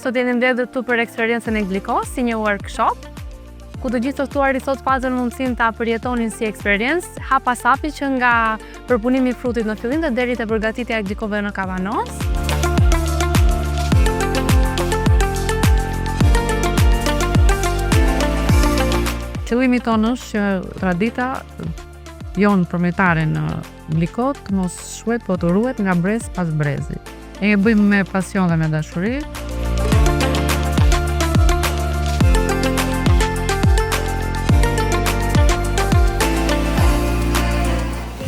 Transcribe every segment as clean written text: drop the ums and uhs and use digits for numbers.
Sot jeni mbledhur këtu për eksperiencën e Glikos, si një workshop, ku të gjithë të ftuarit sot pasën mundësinë ta përjetonin si eksperiencë, hapasapi që nga përpunimi i frutit në fillim dhe deri te përgatitja e glikove në kavanos. Qëllimi tonë është që tradita jonë përmetare në Glikot mos shkuet po të ruhet nga brez pas brezi. E bëjmë me pasion dhe me dashuri.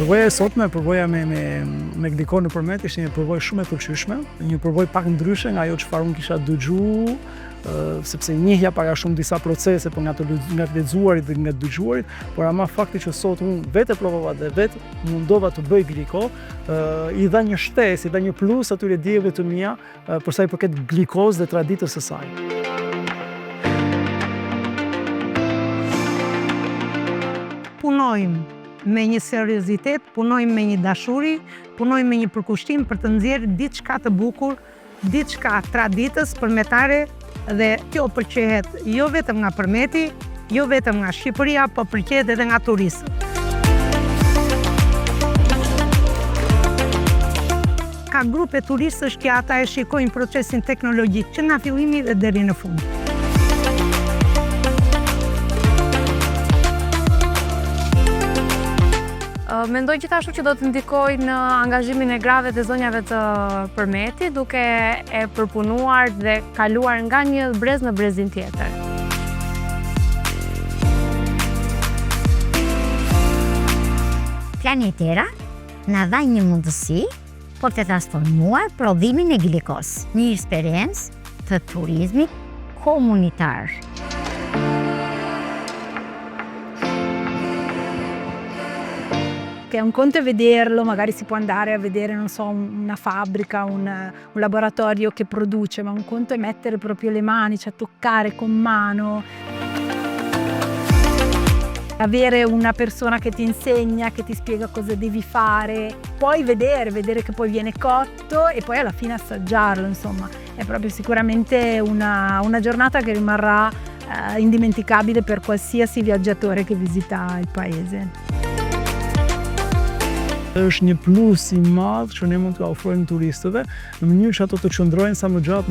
Përvoja e sotme, përvoja me Glikon në përmet ishte një përvojë shumë e pëlqyeshme, një përvojë pak ndryshe nga ajo çfarë unë kisha dëgjuar, sepse njehja para shumë disa procese, por nga të lexuarit dhe nga të dëgjuarit, por ama fakti që sot unë vetë provova dhe vetë mundova të bëj Gliko, i dha një shtesë, i dha një plus atyre dijeve të mia për sa i përket Glikos dhe traditës së saj. Punojmë me një seriozitet, punojmë me një dashuri, punojmë me një përkushtim për të nxjerrë diçka të bukur, diçka traditës përmetare, dhe kjo pëlqehet jo vetëm nga përmeti, jo vetëm nga Shqipëria, po pëlqehet edhe nga turistët. Ka grupe turistësh që ata e shikojnë procesin teknologjik që nga fillimi dhe deri në fund. Mendoj gjithashtu që do të ndikoj në angazhimin e grave dhe zonjave të përmetit, duke e përpunuar dhe kaluar nga një brez në brezin tjetër. Planetera na dha një mundësi për të transformuar prodhimin e Glikos, një eksperiencë të turizmit komunitar. Che è un conto è vederlo, magari si può andare a vedere, non so, una fabbrica, un laboratorio che produce, ma un conto è mettere proprio le mani, cioè toccare con mano. Avere una persona che ti insegna, che ti spiega cosa devi fare, poi vedere che poi viene cotto e poi alla fine assaggiarlo, insomma. È proprio sicuramente una giornata che rimarrà indimenticabile per qualsiasi viaggiatore che visita il paese. Është një plus i madh që ne mund t'u ofrojmë turistëve në mënyrë që ato të qëndrojnë sa më gjatë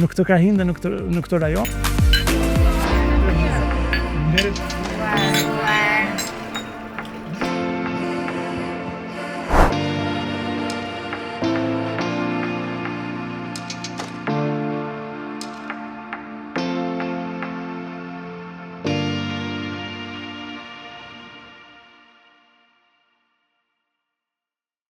në këtë krahin dhe në këtë rajon.